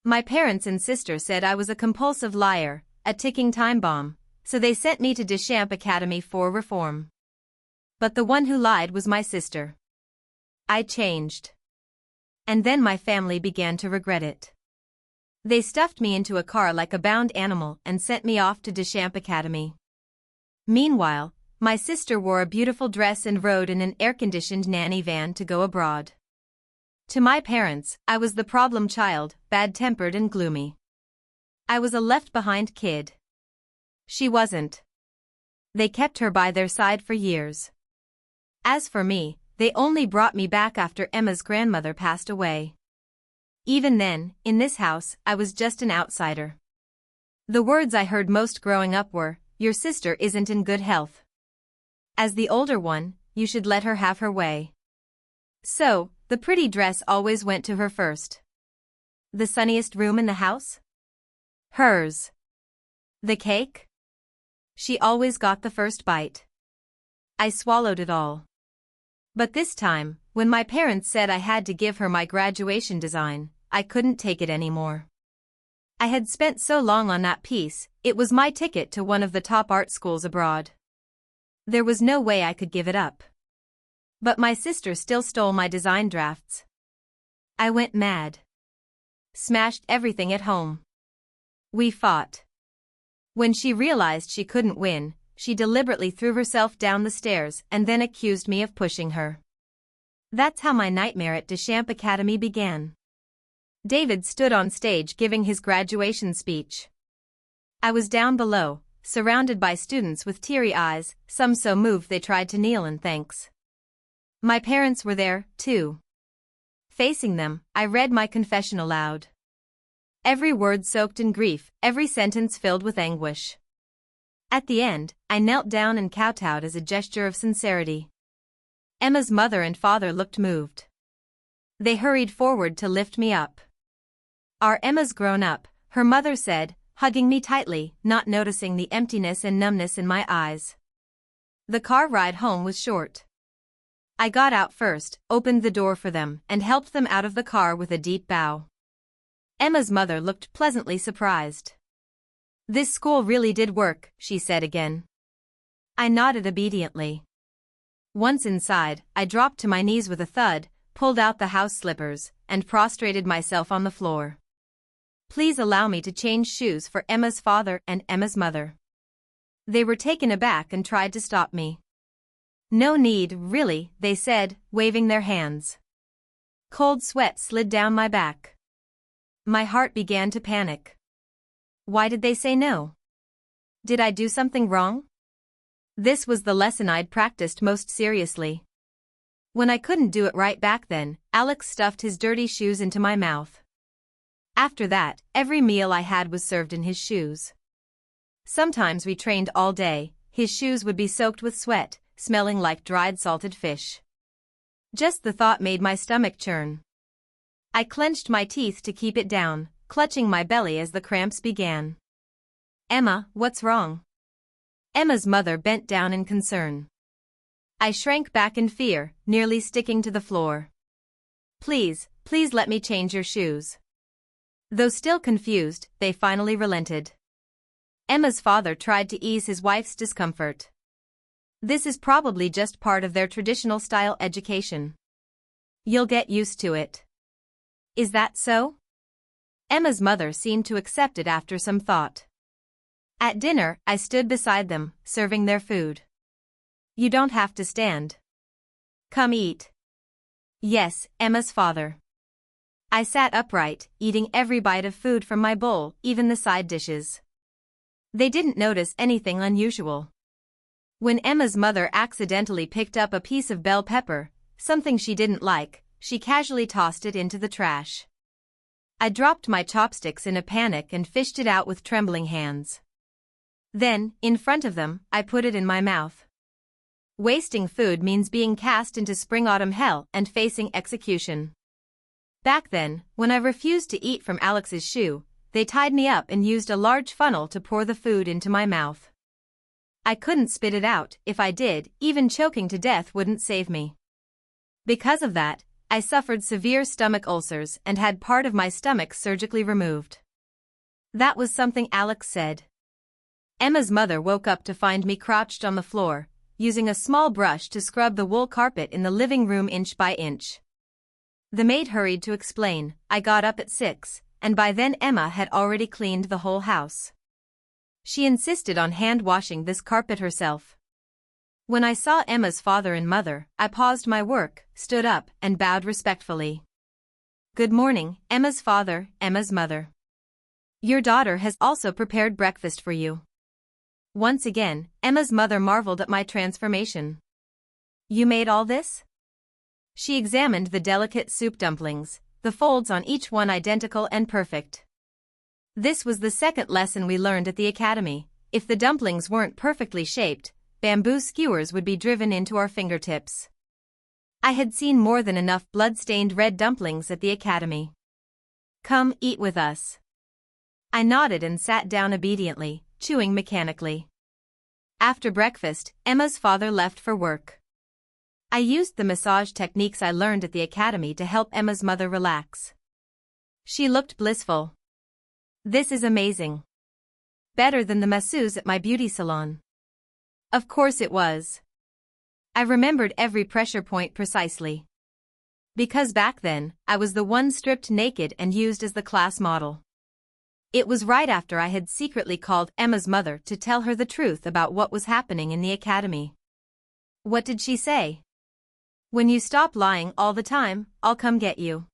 My parents and sister said I was a compulsive liar, a ticking time bomb, so they sent me to Deschamps Academy for reform. But the one who lied was my sister. I changed. And then my family began to regret it. They stuffed me into a car like a bound animal and sent me off to Deschamps Academy. Meanwhile, my sister wore a beautiful dress and rode in an air-conditioned nanny van to go abroad. To my parents, I was the problem child, bad-tempered and gloomy. I was a left-behind kid. She wasn't. They kept her by their side for years. As for me, they only brought me back after Emma's grandmother passed away. Even then, in this house, I was just an outsider. The words I heard most growing up were, "Your sister isn't in good health. As the older one, you should let her have her way." So, the pretty dress always went to her first. The sunniest room in the house? Hers. The cake? She always got the first bite. I swallowed it all. But this time, when my parents said I had to give her my graduation design, I couldn't take it anymore. I had spent so long on that piece, it was my ticket to one of the top art schools abroad. There was no way I could give it up. But my sister still stole my design drafts. I went mad. Smashed everything at home. We fought. When she realized she couldn't win, she deliberately threw herself down the stairs and then accused me of pushing her. That's how my nightmare at Deschamps Academy began. David stood on stage giving his graduation speech. I was down below, surrounded by students with teary eyes, some so moved they tried to kneel in thanks. My parents were there, too. Facing them, I read my confession aloud. Every word soaked in grief, every sentence filled with anguish. At the end, I knelt down and kowtowed as a gesture of sincerity. Emma's mother and father looked moved. They hurried forward to lift me up. "Our Emma's grown up," her mother said, hugging me tightly, not noticing the emptiness and numbness in my eyes. The car ride home was short. I got out first, opened the door for them, and helped them out of the car with a deep bow. Emma's mother looked pleasantly surprised. "This school really did work," she said again. I nodded obediently. Once inside, I dropped to my knees with a thud, pulled out the house slippers, and prostrated myself on the floor. "Please allow me to change shoes for Emma's father and Emma's mother." They were taken aback and tried to stop me. "No need, really," they said, waving their hands. Cold sweat slid down my back. My heart began to panic. Why did they say no? Did I do something wrong? This was the lesson I'd practiced most seriously. When I couldn't do it right back then, Alex stuffed his dirty shoes into my mouth. After that, every meal I had was served in his shoes. Sometimes we trained all day, his shoes would be soaked with sweat, smelling like dried salted fish. Just the thought made my stomach churn. I clenched my teeth to keep it down, clutching my belly as the cramps began. "Emma, what's wrong?" Emma's mother bent down in concern. I shrank back in fear, nearly sticking to the floor. Please let me change your shoes." Though still confused, they finally relented. Emma's father tried to ease his wife's discomfort. "This is probably just part of their traditional style education. You'll get used to it." "Is that so?" Emma's mother seemed to accept it after some thought. At dinner, I stood beside them, serving their food. "You don't have to stand. Come eat." "Yes, Emma's father." I sat upright, eating every bite of food from my bowl, even the side dishes. They didn't notice anything unusual. When Emma's mother accidentally picked up a piece of bell pepper, something she didn't like, she casually tossed it into the trash. I dropped my chopsticks in a panic and fished it out with trembling hands. Then, in front of them, I put it in my mouth. Wasting food means being cast into spring-autumn hell and facing execution. Back then, when I refused to eat from Alex's shoe, they tied me up and used a large funnel to pour the food into my mouth. I couldn't spit it out. If I did, even choking to death wouldn't save me. Because of that, I suffered severe stomach ulcers and had part of my stomach surgically removed. That was something Alex said. Emma's mother woke up to find me crouched on the floor, using a small brush to scrub the wool carpet in the living room inch by inch. The maid hurried to explain. I got up at 6, and by then Emma had already cleaned the whole house. She insisted on hand-washing this carpet herself. When I saw Emma's father and mother, I paused my work, stood up, and bowed respectfully. Good morning, Emma's father, Emma's mother. Your daughter has also prepared breakfast for you. Once again, Emma's mother marveled at my transformation. You made all this? She examined the delicate soup dumplings, the folds on each one identical and perfect. This was the second lesson we learned at the academy. If the dumplings weren't perfectly shaped, bamboo skewers would be driven into our fingertips. I had seen more than enough blood-stained red dumplings at the academy. Come, eat with us. I nodded and sat down obediently, chewing mechanically. After breakfast, Emma's father left for work. I used the massage techniques I learned at the academy to help Emma's mother relax. She looked blissful. This is amazing. Better than the masseuse at my beauty salon. Of course it was. I remembered every pressure point precisely. Because back then, I was the one stripped naked and used as the class model. It was right after I had secretly called Emma's mother to tell her the truth about what was happening in the academy. What did she say? When you stop lying all the time, I'll come get you.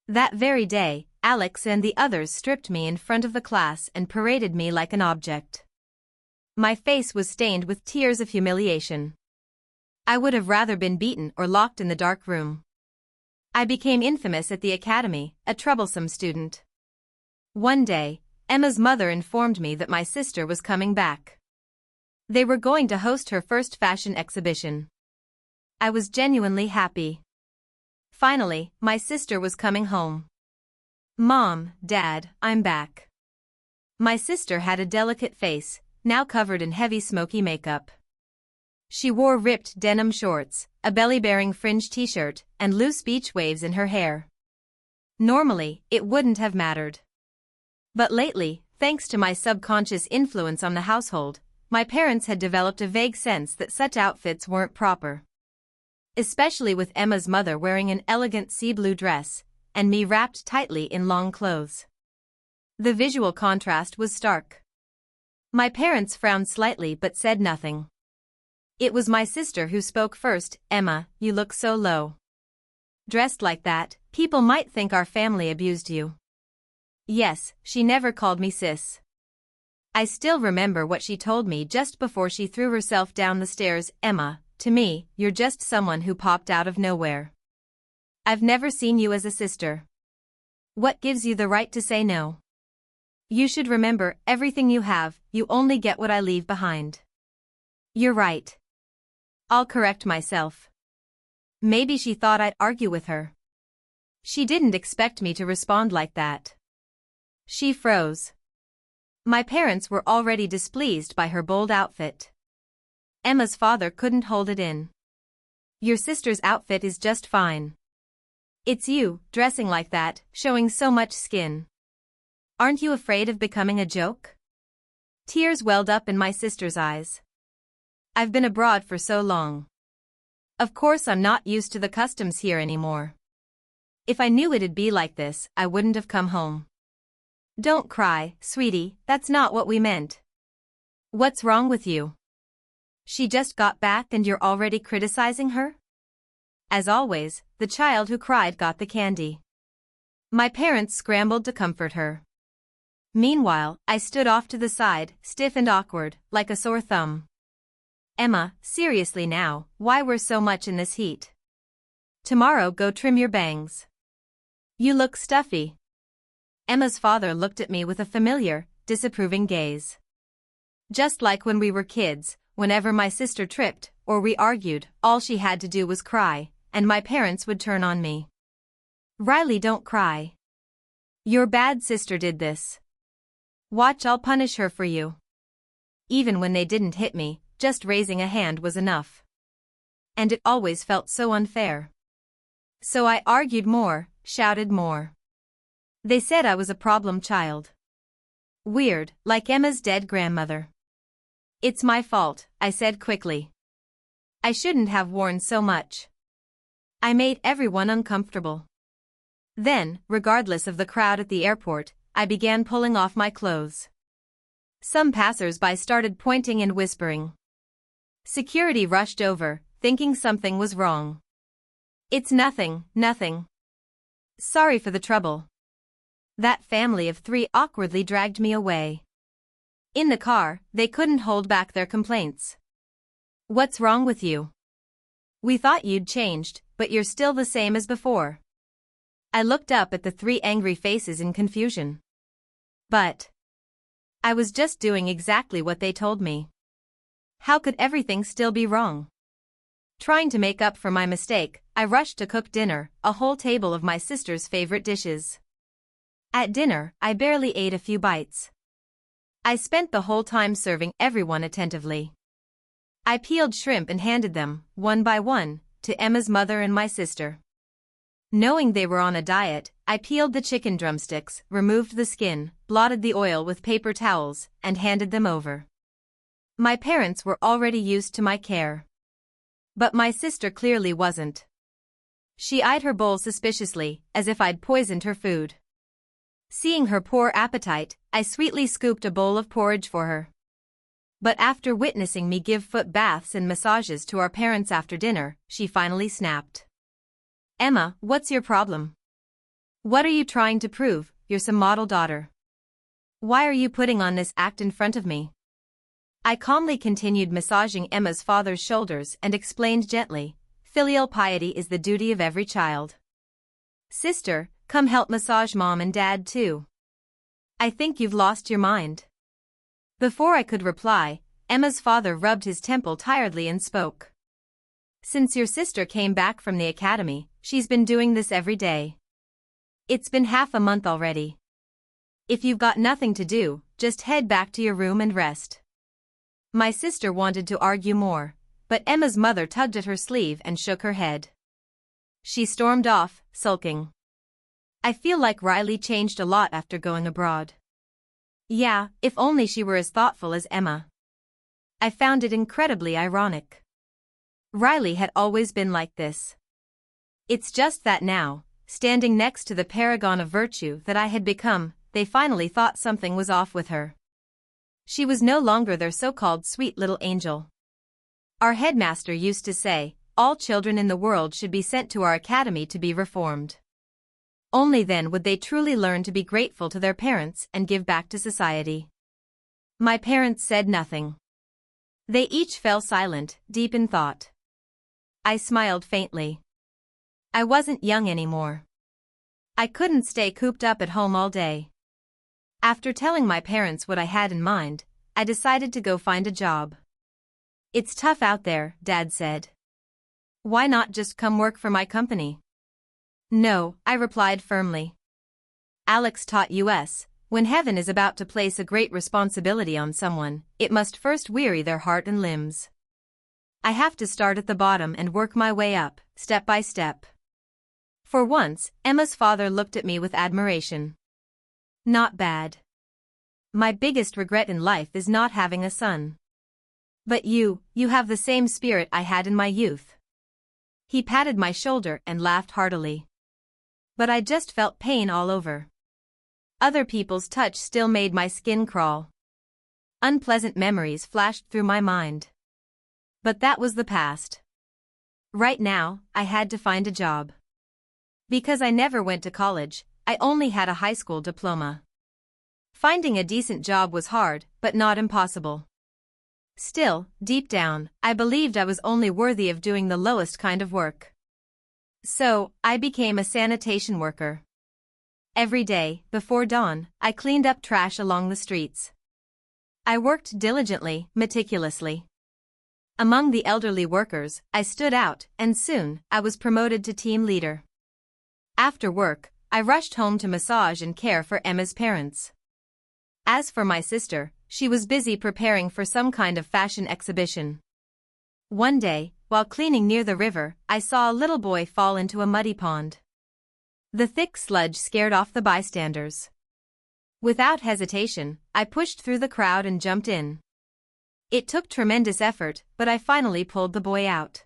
That very day, Alex and the others stripped me in front of the class and paraded me like an object. My face was stained with tears of humiliation. I would have rather been beaten or locked in the dark room. I became infamous at the academy, a troublesome student. One day, Emma's mother informed me that my sister was coming back. They were going to host her first fashion exhibition. I was genuinely happy. Finally, my sister was coming home. Mom, Dad, I'm back. My sister had a delicate face, now covered in heavy smoky makeup. She wore ripped denim shorts, a belly-bearing fringe t-shirt, and loose beach waves in her hair. Normally, it wouldn't have mattered. But lately, thanks to my subconscious influence on the household, my parents had developed a vague sense that such outfits weren't proper. Especially with Emma's mother wearing an elegant sea blue dress, and me wrapped tightly in long clothes. The visual contrast was stark. My parents frowned slightly but said nothing. It was my sister who spoke first. Emma, you look so low. Dressed like that, people might think our family abused you. Yes, she never called me sis. I still remember what she told me just before she threw herself down the stairs. Emma, to me, you're just someone who popped out of nowhere. I've never seen you as a sister. What gives you the right to say no? You should remember, everything you have, you only get what I leave behind. You're right. I'll correct myself. Maybe she thought I'd argue with her. She didn't expect me to respond like that. She froze. My parents were already displeased by her bold outfit. Emma's father couldn't hold it in. Your sister's outfit is just fine. It's you, dressing like that, showing so much skin. Aren't you afraid of becoming a joke? Tears welled up in my sister's eyes. I've been abroad for so long. Of course I'm not used to the customs here anymore. If I knew it'd be like this, I wouldn't have come home. Don't cry, sweetie, that's not what we meant. What's wrong with you? She just got back and you're already criticizing her? As always, the child who cried got the candy. My parents scrambled to comfort her. Meanwhile, I stood off to the side, stiff and awkward, like a sore thumb. Emma, seriously now, why wear so much in this heat? Tomorrow go trim your bangs. You look stuffy. Emma's father looked at me with a familiar, disapproving gaze. Just like when we were kids, whenever my sister tripped, or we argued, all she had to do was cry, and my parents would turn on me. Riley, don't cry. Your bad sister did this. Watch, I'll punish her for you. Even when they didn't hit me, just raising a hand was enough. And it always felt so unfair. So I argued more, shouted more. They said I was a problem child. Weird, like Emma's dead grandmother. It's my fault, I said quickly. I shouldn't have worn so much. I made everyone uncomfortable. Then, regardless of the crowd at the airport, I began pulling off my clothes. Some passers-by started pointing and whispering. Security rushed over, thinking something was wrong. It's nothing, nothing. Sorry for the trouble. That family of 3 awkwardly dragged me away. In the car, they couldn't hold back their complaints. What's wrong with you? We thought you'd changed, but you're still the same as before. I looked up at the 3 angry faces in confusion. But I was just doing exactly what they told me. How could everything still be wrong? Trying to make up for my mistake, I rushed to cook dinner, a whole table of my sister's favorite dishes. At dinner, I barely ate a few bites. I spent the whole time serving everyone attentively. I peeled shrimp and handed them, one by one, to Emma's mother and my sister. Knowing they were on a diet, I peeled the chicken drumsticks, removed the skin, blotted the oil with paper towels, and handed them over. My parents were already used to my care. But my sister clearly wasn't. She eyed her bowl suspiciously, as if I'd poisoned her food. Seeing her poor appetite, I sweetly scooped a bowl of porridge for her. But after witnessing me give foot baths and massages to our parents after dinner, she finally snapped. Emma, what's your problem? What are you trying to prove? You're some model daughter. Why are you putting on this act in front of me? I calmly continued massaging Emma's father's shoulders and explained gently, filial piety is the duty of every child. Sister, come help massage mom and dad too. I think you've lost your mind. Before I could reply, Emma's father rubbed his temple tiredly and spoke. Since your sister came back from the academy, she's been doing this every day. It's been half a month already. If you've got nothing to do, just head back to your room and rest. My sister wanted to argue more, but Emma's mother tugged at her sleeve and shook her head. She stormed off, sulking. I feel like Riley changed a lot after going abroad. Yeah, if only she were as thoughtful as Emma. I found it incredibly ironic. Riley had always been like this. It's just that now, standing next to the paragon of virtue that I had become, they finally thought something was off with her. She was no longer their so-called sweet little angel. Our headmaster used to say, all children in the world should be sent to our academy to be reformed. Only then would they truly learn to be grateful to their parents and give back to society. My parents said nothing. They each fell silent, deep in thought. I smiled faintly. I wasn't young anymore. I couldn't stay cooped up at home all day. After telling my parents what I had in mind, I decided to go find a job. It's tough out there, Dad said. Why not just come work for my company? No, I replied firmly. Alex taught us, when heaven is about to place a great responsibility on someone, it must first weary their heart and limbs. I have to start at the bottom and work my way up, step by step. For once, Emma's father looked at me with admiration. Not bad. My biggest regret in life is not having a son. But you have the same spirit I had in my youth. He patted my shoulder and laughed heartily. But I just felt pain all over. Other people's touch still made my skin crawl. Unpleasant memories flashed through my mind. But that was the past. Right now, I had to find a job. Because I never went to college, I only had a high school diploma. Finding a decent job was hard, but not impossible. Still, deep down, I believed I was only worthy of doing the lowest kind of work. So, I became a sanitation worker. Every day, before dawn, I cleaned up trash along the streets. I worked diligently, meticulously. Among the elderly workers, I stood out, and soon, I was promoted to team leader. After work, I rushed home to massage and care for Emma's parents. As for my sister, she was busy preparing for some kind of fashion exhibition. One day, while cleaning near the river, I saw a little boy fall into a muddy pond. The thick sludge scared off the bystanders. Without hesitation, I pushed through the crowd and jumped in. It took tremendous effort, but I finally pulled the boy out.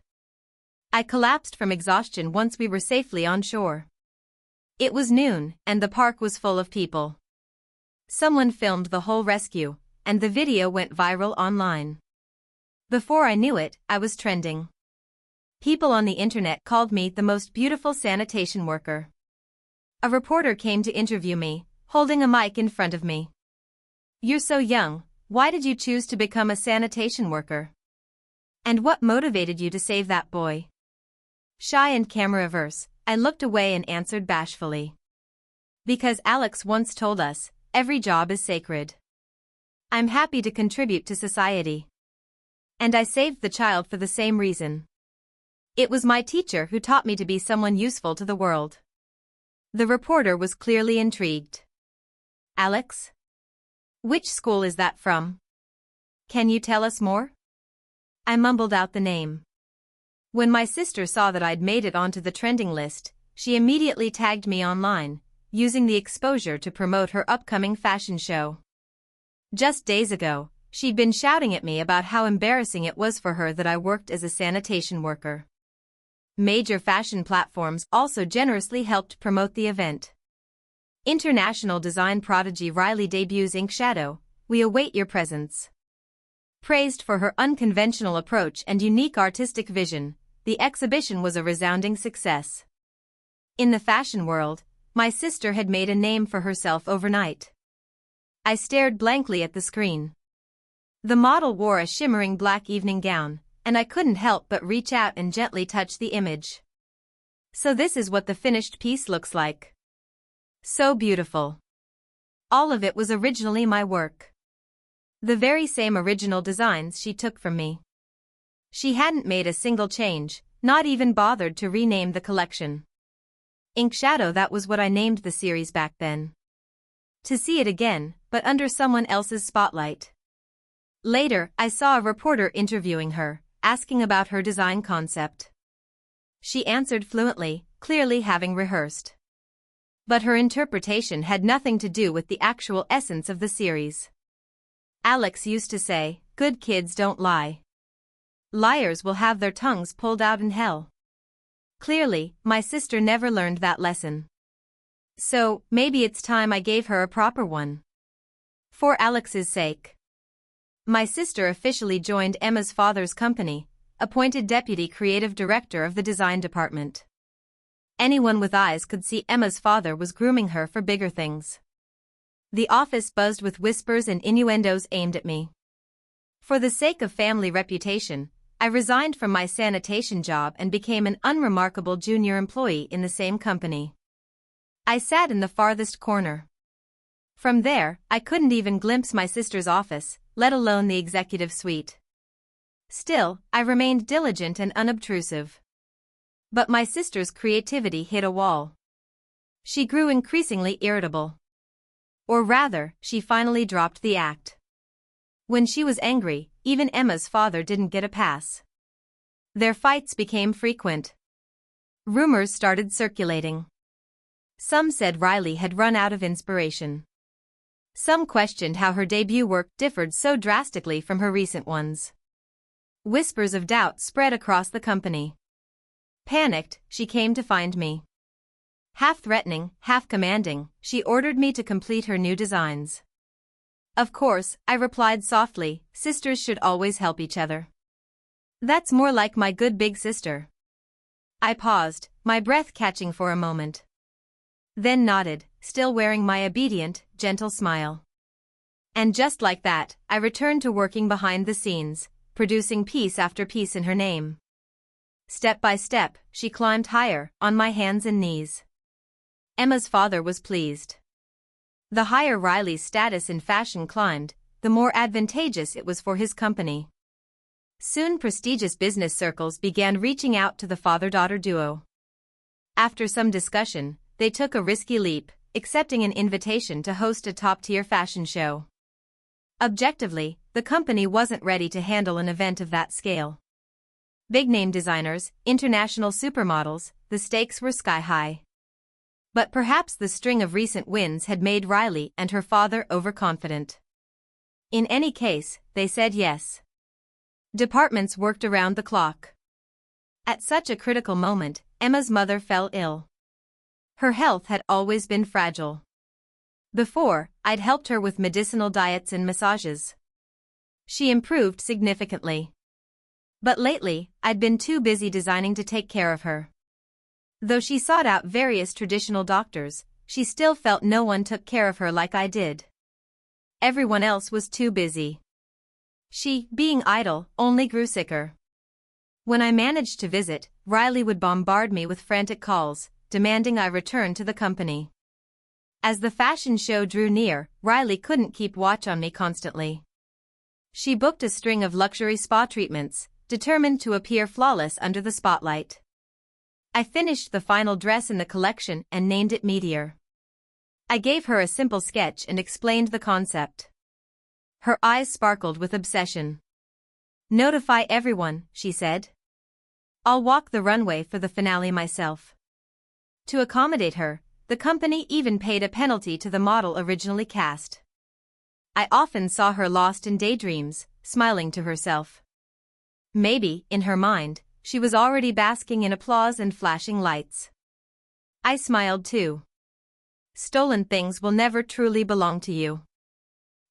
I collapsed from exhaustion once we were safely on shore. It was noon, and the park was full of people. Someone filmed the whole rescue, and the video went viral online. Before I knew it, I was trending. People on the internet called me the most beautiful sanitation worker. A reporter came to interview me, holding a mic in front of me. "You're so young, why did you choose to become a sanitation worker? And what motivated you to save that boy?" Shy and camera-averse, I looked away and answered bashfully. "Because Alex once told us, every job is sacred. I'm happy to contribute to society. And I saved the child for the same reason. It was my teacher who taught me to be someone useful to the world." The reporter was clearly intrigued. "Alex? Which school is that from? Can you tell us more?" I mumbled out the name. When my sister saw that I'd made it onto the trending list, she immediately tagged me online, using the exposure to promote her upcoming fashion show. Just days ago, she'd been shouting at me about how embarrassing it was for her that I worked as a sanitation worker. Major fashion platforms also generously helped promote the event. International design prodigy Riley debuts Ink Shadow, we await your presence. Praised for her unconventional approach and unique artistic vision, the exhibition was a resounding success. In the fashion world, my sister had made a name for herself overnight. I stared blankly at the screen. The model wore a shimmering black evening gown, and I couldn't help but reach out and gently touch the image. So this is what the finished piece looks like. So beautiful. All of it was originally my work. The very same original designs she took from me. She hadn't made a single change, not even bothered to rename the collection. Ink Shadow, that was what I named the series back then. To see it again, but under someone else's spotlight. Later, I saw a reporter interviewing her, asking about her design concept. She answered fluently, clearly having rehearsed. But her interpretation had nothing to do with the actual essence of the series. Alex used to say, "Good kids don't lie. Liars will have their tongues pulled out in hell." Clearly, my sister never learned that lesson. So, maybe it's time I gave her a proper one. For Alex's sake. My sister officially joined Emma's father's company, appointed deputy creative director of the design department. Anyone with eyes could see Emma's father was grooming her for bigger things. The office buzzed with whispers and innuendos aimed at me. For the sake of family reputation, I resigned from my sanitation job and became an unremarkable junior employee in the same company. I sat in the farthest corner. From there, I couldn't even glimpse my sister's office, let alone the executive suite. Still, I remained diligent and unobtrusive. But my sister's creativity hit a wall. She grew increasingly irritable. Or rather, she finally dropped the act. When she was angry, even Emma's father didn't get a pass. Their fights became frequent. Rumors started circulating. Some said Riley had run out of inspiration. Some questioned how her debut work differed so drastically from her recent ones. Whispers of doubt spread across the company. Panicked, she came to find me. Half threatening, half commanding, she ordered me to complete her new designs. Of course, I replied softly, sisters should always help each other. That's more like my good big sister. I paused, my breath catching for a moment. Then nodded, still wearing my obedient, gentle smile. And just like that, I returned to working behind the scenes, producing piece after piece in her name. Step by step, she climbed higher, on my hands and knees. Emma's father was pleased. The higher Riley's status in fashion climbed, the more advantageous it was for his company. Soon prestigious business circles began reaching out to the father-daughter duo. After some discussion, they took a risky leap, accepting an invitation to host a top-tier fashion show. Objectively, the company wasn't ready to handle an event of that scale. Big-name designers, international supermodels, the stakes were sky-high. But perhaps the string of recent wins had made Riley and her father overconfident. In any case, they said yes. Departments worked around the clock. At such a critical moment, Emma's mother fell ill. Her health had always been fragile. Before, I'd helped her with medicinal diets and massages. She improved significantly. But lately, I'd been too busy designing to take care of her. Though she sought out various traditional doctors, she still felt no one took care of her like I did. Everyone else was too busy. She, being idle, only grew sicker. When I managed to visit, Riley would bombard me with frantic calls, demanding I return to the company. As the fashion show drew near, Riley couldn't keep watch on me constantly. She booked a string of luxury spa treatments, determined to appear flawless under the spotlight. I finished the final dress in the collection and named it Meteor. I gave her a simple sketch and explained the concept. Her eyes sparkled with obsession. "Notify everyone," she said. "I'll walk the runway for the finale myself." To accommodate her, the company even paid a penalty to the model originally cast. I often saw her lost in daydreams, smiling to herself. Maybe, in her mind, she was already basking in applause and flashing lights. I smiled too. Stolen things will never truly belong to you.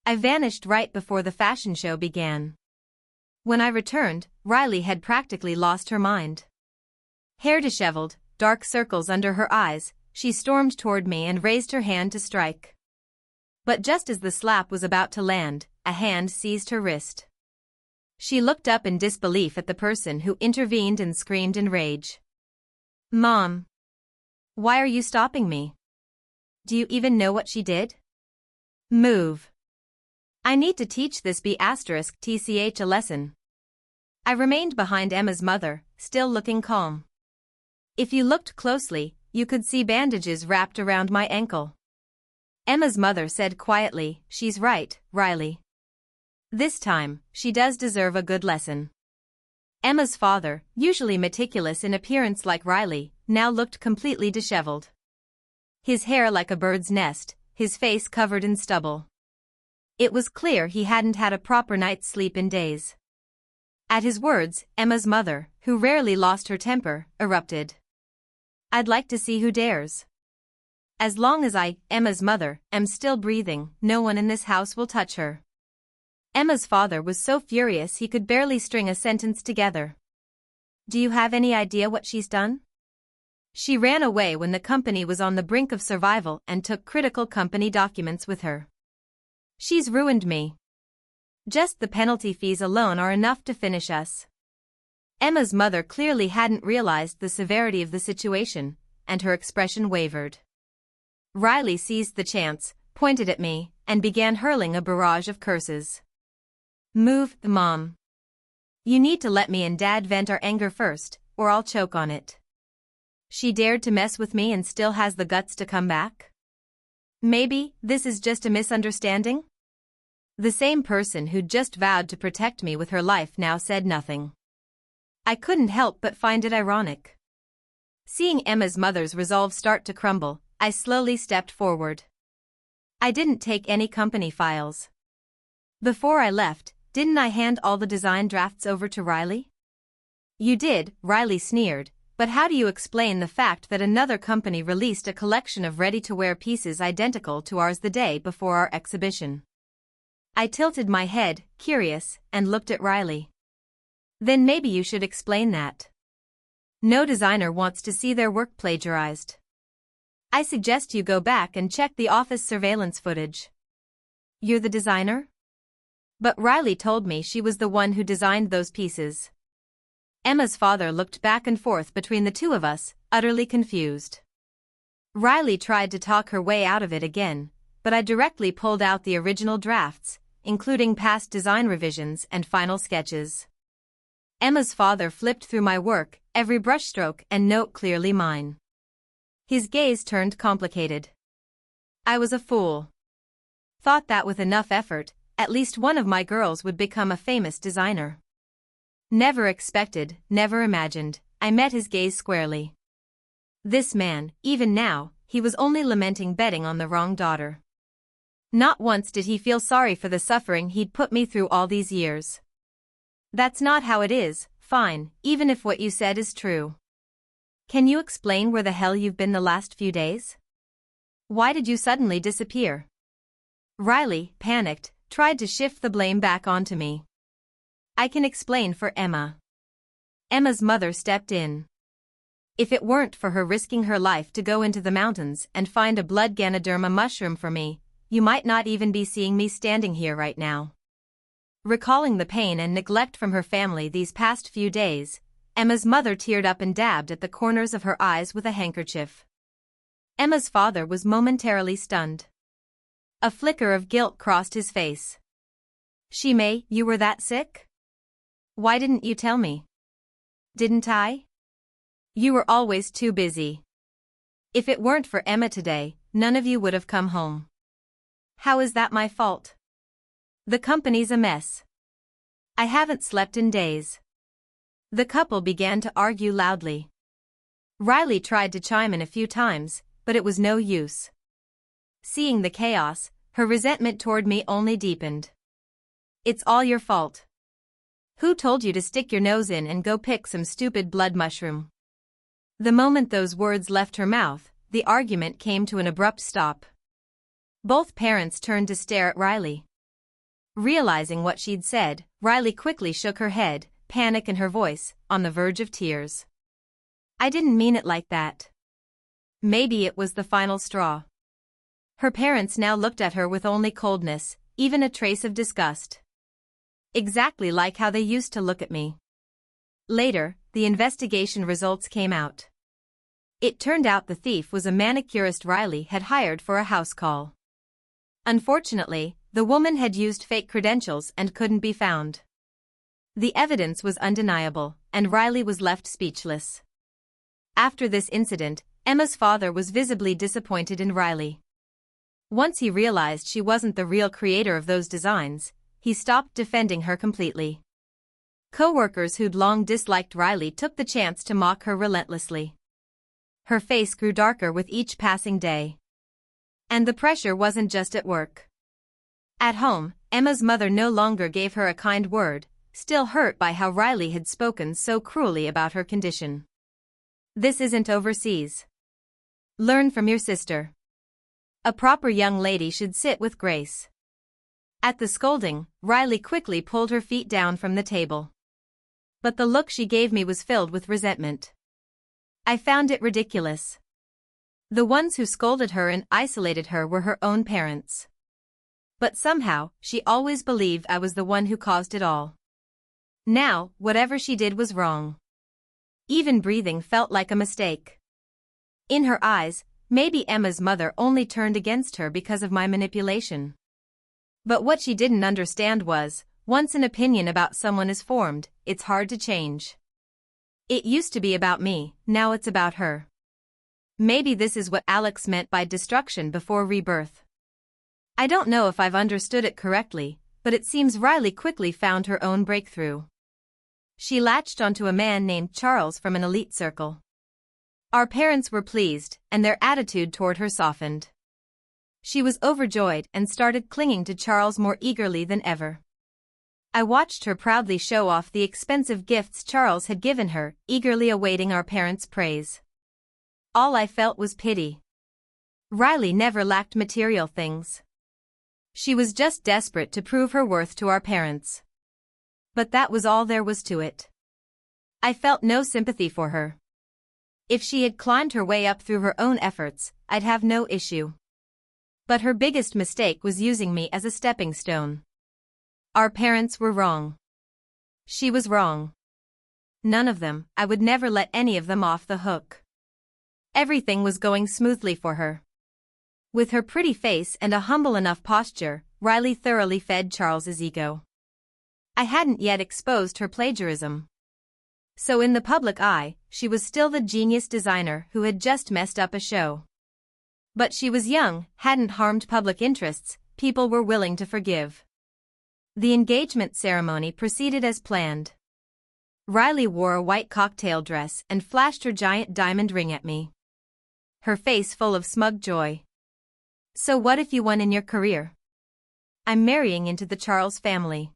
I vanished right before the fashion show began. When I returned, Riley had practically lost her mind. Hair disheveled, dark circles under her eyes, she stormed toward me and raised her hand to strike. But just as the slap was about to land, a hand seized her wrist. She looked up in disbelief at the person who intervened and screamed in rage. "Mom! Why are you stopping me? Do you even know what she did? Move! I need to teach this B***tch a lesson." I remained behind Emma's mother, still looking calm. If you looked closely, you could see bandages wrapped around my ankle. Emma's mother said quietly, "She's right, Riley. This time, she does deserve a good lesson." Emma's father, usually meticulous in appearance like Riley, now looked completely disheveled. His hair like a bird's nest, his face covered in stubble. It was clear he hadn't had a proper night's sleep in days. At his words, Emma's mother, who rarely lost her temper, erupted. "I'd like to see who dares. As long as I, Emma's mother, am still breathing, no one in this house will touch her." Emma's father was so furious he could barely string a sentence together. "Do you have any idea what she's done? She ran away when the company was on the brink of survival and took critical company documents with her. She's ruined me. Just the penalty fees alone are enough to finish us." Emma's mother clearly hadn't realized the severity of the situation, and her expression wavered. Riley seized the chance, pointed at me, and began hurling a barrage of curses. "Move, Mom. You need to let me and Dad vent our anger first, or I'll choke on it. She dared to mess with me and still has the guts to come back? Maybe this is just a misunderstanding?" The same person who'd just vowed to protect me with her life now said nothing. I couldn't help but find it ironic. Seeing Emma's mother's resolve start to crumble, I slowly stepped forward. I didn't take any company files. Before I left, didn't I hand all the design drafts over to Riley? "You did," Riley sneered, "but how do you explain the fact that another company released a collection of ready-to-wear pieces identical to ours the day before our exhibition?" I tilted my head, curious, and looked at Riley. "Then maybe you should explain that. No designer wants to see their work plagiarized. I suggest you go back and check the office surveillance footage." "You're the designer?" "But Riley told me she was the one who designed those pieces." Emma's father looked back and forth between the two of us, utterly confused. Riley tried to talk her way out of it again, but I directly pulled out the original drafts, including past design revisions and final sketches. Emma's father flipped through my work, every brushstroke and note clearly mine. His gaze turned complicated. I was a fool. Thought that with enough effort, at least one of my girls would become a famous designer. Never expected, never imagined, I met his gaze squarely. This man, even now, he was only lamenting betting on the wrong daughter. Not once did he feel sorry for the suffering he'd put me through all these years. That's not how it is, fine, even if what you said is true. Can you explain where the hell you've been the last few days? Why did you suddenly disappear? Riley, panicked, tried to shift the blame back onto me. I can explain for Emma. Emma's mother stepped in. If it weren't for her risking her life to go into the mountains and find a blood Ganoderma mushroom for me, you might not even be seeing me standing here right now. Recalling the pain and neglect from her family these past few days, Emma's mother teared up and dabbed at the corners of her eyes with a handkerchief. Emma's father was momentarily stunned. A flicker of guilt crossed his face. Shimei, you were that sick? Why didn't you tell me? Didn't I? You were always too busy. If it weren't for Emma today, none of you would have come home. How is that my fault? The company's a mess. I haven't slept in days. The couple began to argue loudly. Riley tried to chime in a few times, but it was no use. Seeing the chaos, her resentment toward me only deepened. It's all your fault. Who told you to stick your nose in and go pick some stupid blood mushroom? The moment those words left her mouth, the argument came to an abrupt stop. Both parents turned to stare at Riley. Realizing what she'd said, Riley quickly shook her head, panic in her voice, on the verge of tears. I didn't mean it like that. Maybe it was the final straw. Her parents now looked at her with only coldness, even a trace of disgust. Exactly like how they used to look at me. Later, the investigation results came out. It turned out the thief was a manicurist Riley had hired for a house call. Unfortunately, the woman had used fake credentials and couldn't be found. The evidence was undeniable, and Riley was left speechless. After this incident, Emma's father was visibly disappointed in Riley. Once he realized she wasn't the real creator of those designs, he stopped defending her completely. Co-workers who'd long disliked Riley took the chance to mock her relentlessly. Her face grew darker with each passing day. And the pressure wasn't just at work. At home, Emma's mother no longer gave her a kind word, still hurt by how Riley had spoken so cruelly about her condition. This isn't overseas. Learn from your sister. A proper young lady should sit with grace. At the scolding, Riley quickly pulled her feet down from the table. But the look she gave me was filled with resentment. I found it ridiculous. The ones who scolded her and isolated her were her own parents. But somehow, she always believed I was the one who caused it all. Now, whatever she did was wrong. Even breathing felt like a mistake. In her eyes, maybe Emma's mother only turned against her because of my manipulation. But what she didn't understand was, once an opinion about someone is formed, it's hard to change. It used to be about me, now it's about her. Maybe this is what Alex meant by destruction before rebirth. I don't know if I've understood it correctly, but it seems Riley quickly found her own breakthrough. She latched onto a man named Charles from an elite circle. Our parents were pleased, and their attitude toward her softened. She was overjoyed and started clinging to Charles more eagerly than ever. I watched her proudly show off the expensive gifts Charles had given her, eagerly awaiting our parents' praise. All I felt was pity. Riley never lacked material things. She was just desperate to prove her worth to our parents. But that was all there was to it. I felt no sympathy for her. If she had climbed her way up through her own efforts, I'd have no issue. But her biggest mistake was using me as a stepping stone. Our parents were wrong. She was wrong. None of them, I would never let any of them off the hook. Everything was going smoothly for her. With her pretty face and a humble enough posture, Riley thoroughly fed Charles's ego. I hadn't yet exposed her plagiarism. So in the public eye, she was still the genius designer who had just messed up a show. But she was young, hadn't harmed public interests, people were willing to forgive. The engagement ceremony proceeded as planned. Riley wore a white cocktail dress and flashed her giant diamond ring at me. Her face full of smug joy. So what if you won in your career? I'm marrying into the Charles family.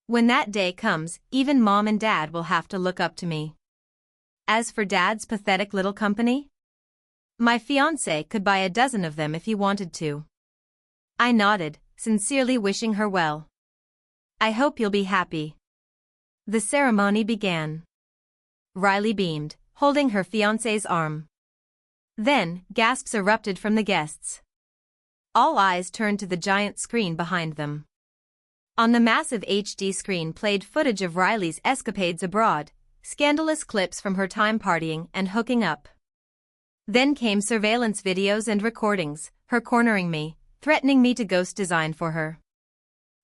When that day comes, even Mom and Dad will have to look up to me. As for Dad's pathetic little company? My fiancé could buy a dozen of them if he wanted to. I nodded, sincerely wishing her well. I hope you'll be happy. The ceremony began. Riley beamed, holding her fiancé's arm. Then, gasps erupted from the guests. All eyes turned to the giant screen behind them. On the massive HD screen played footage of Riley's escapades abroad, scandalous clips from her time partying and hooking up. Then came surveillance videos and recordings, her cornering me, threatening me to ghost design for her.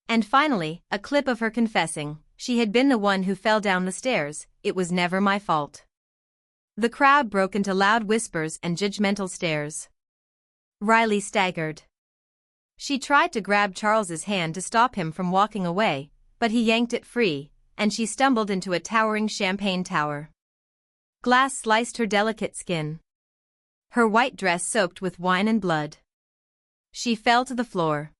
And finally, a clip of her confessing, she had been the one who fell down the stairs, it was never my fault. The crowd broke into loud whispers and judgmental stares. Riley staggered. She tried to grab Charles's hand to stop him from walking away, but he yanked it free, and she stumbled into a towering champagne tower. Glass sliced her delicate skin. Her white dress soaked with wine and blood. She fell to the floor.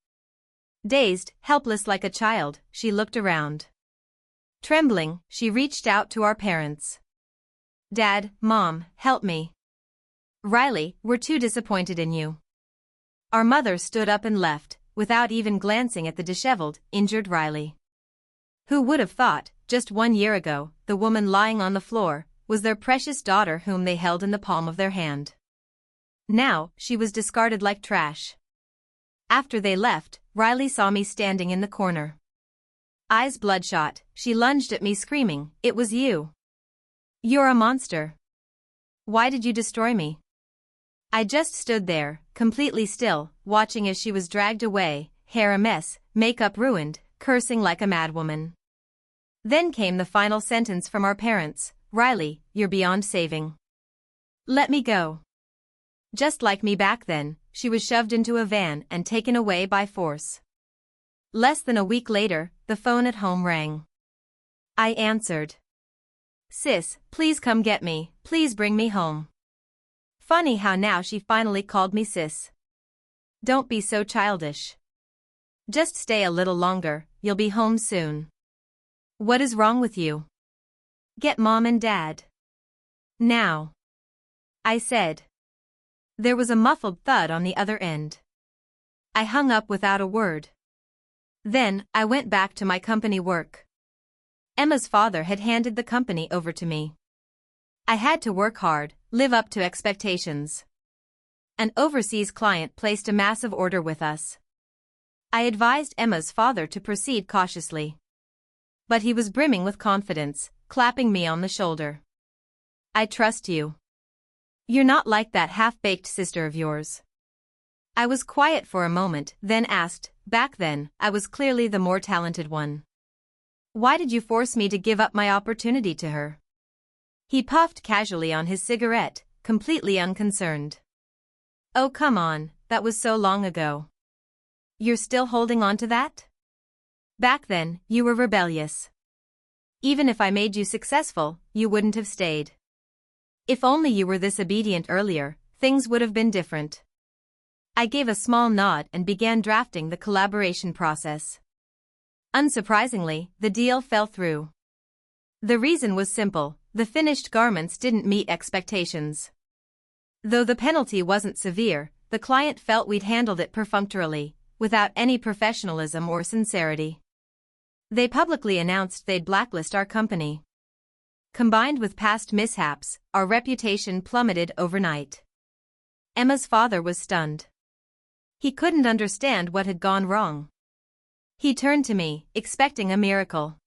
Dazed, helpless like a child, she looked around. Trembling, she reached out to our parents. Dad, Mom, help me. Riley, we're too disappointed in you. Our mother stood up and left, without even glancing at the disheveled, injured Riley. Who would have thought, just 1 year ago, the woman lying on the floor was their precious daughter whom they held in the palm of their hand. Now, she was discarded like trash. After they left, Riley saw me standing in the corner. Eyes bloodshot, she lunged at me screaming, "It was you! You're a monster! Why did you destroy me?" I just stood there, completely still, watching as she was dragged away, hair a mess, makeup ruined, cursing like a madwoman. Then came the final sentence from our parents, "Riley, you're beyond saving. Let me go." Just like me back then, she was shoved into a van and taken away by force. Less than a week later, the phone at home rang. I answered. "Sis, please come get me, please bring me home." Funny how now she finally called me sis. Don't be so childish. Just stay a little longer, you'll be home soon. What is wrong with you? Get Mom and Dad. Now. I said. There was a muffled thud on the other end. I hung up without a word. Then, I went back to my company work. Emma's father had handed the company over to me. I had to work hard, live up to expectations. An overseas client placed a massive order with us. I advised Emma's father to proceed cautiously. But he was brimming with confidence, clapping me on the shoulder. "I trust you. You're not like that half-baked sister of yours." I was quiet for a moment, then asked, "Back then, I was clearly the more talented one. Why did you force me to give up my opportunity to her?" He puffed casually on his cigarette, completely unconcerned. "Oh come on, that was so long ago. You're still holding on to that? Back then, you were rebellious. Even if I made you successful, you wouldn't have stayed. If only you were this obedient earlier, things would have been different." I gave a small nod and began drafting the collaboration process. Unsurprisingly, the deal fell through. The reason was simple. The finished garments didn't meet expectations. Though the penalty wasn't severe, the client felt we'd handled it perfunctorily, without any professionalism or sincerity. They publicly announced they'd blacklist our company. Combined with past mishaps, our reputation plummeted overnight. Emma's father was stunned. He couldn't understand what had gone wrong. He turned to me, expecting a miracle.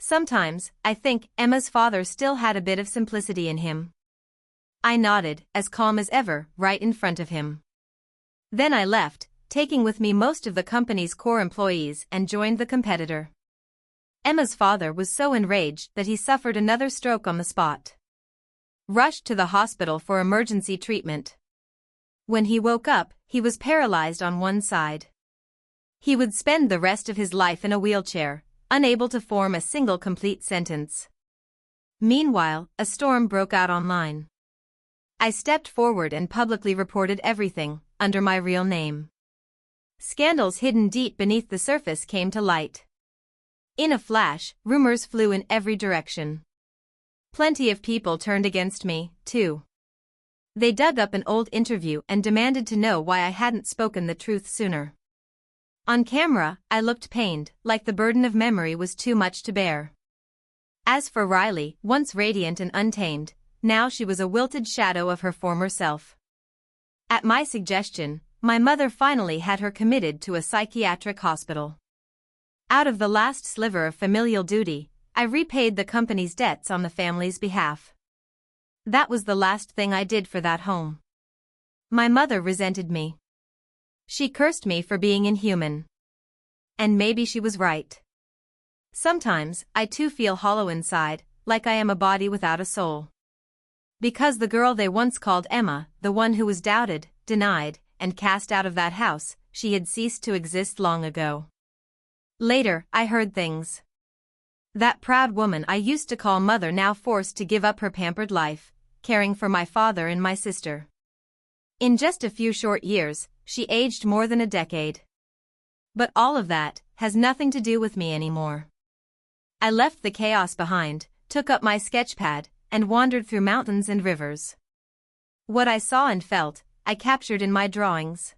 Sometimes, I think, Emma's father still had a bit of simplicity in him. I nodded, as calm as ever, right in front of him. Then I left, taking with me most of the company's core employees and joined the competitor. Emma's father was so enraged that he suffered another stroke on the spot. Rushed to the hospital for emergency treatment. When he woke up, he was paralyzed on one side. He would spend the rest of his life in a wheelchair, unable to form a single complete sentence. Meanwhile, a storm broke out online. I stepped forward and publicly reported everything, under my real name. Scandals hidden deep beneath the surface came to light. In a flash, rumors flew in every direction. Plenty of people turned against me, too. They dug up an old interview and demanded to know why I hadn't spoken the truth sooner. On camera, I looked pained, like the burden of memory was too much to bear. As for Riley, once radiant and untamed, now she was a wilted shadow of her former self. At my suggestion, my mother finally had her committed to a psychiatric hospital. Out of the last sliver of familial duty, I repaid the company's debts on the family's behalf. That was the last thing I did for that home. My mother resented me. She cursed me for being inhuman. And maybe she was right. Sometimes, I too feel hollow inside, like I am a body without a soul. Because the girl they once called Emma, the one who was doubted, denied, and cast out of that house, she had ceased to exist long ago. Later, I heard things. That proud woman I used to call mother now forced to give up her pampered life, caring for my father and my sister. In just a few short years, she aged more than a decade. But all of that has nothing to do with me anymore. I left the chaos behind, took up my sketchpad, and wandered through mountains and rivers. What I saw and felt, I captured in my drawings.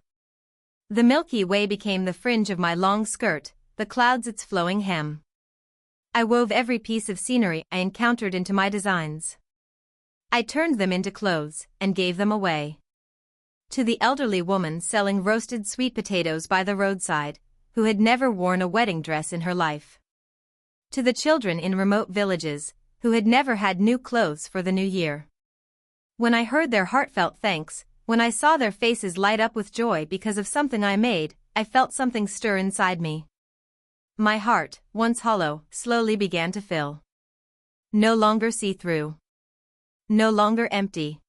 The Milky Way became the fringe of my long skirt, the clouds its flowing hem. I wove every piece of scenery I encountered into my designs. I turned them into clothes and gave them away. To the elderly woman selling roasted sweet potatoes by the roadside, who had never worn a wedding dress in her life. To the children in remote villages, who had never had new clothes for the new year. When I heard their heartfelt thanks, when I saw their faces light up with joy because of something I made, I felt something stir inside me. My heart, once hollow, slowly began to fill. No longer see-through. No longer empty.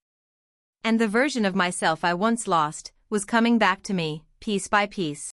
And the version of myself I once lost was coming back to me, piece by piece.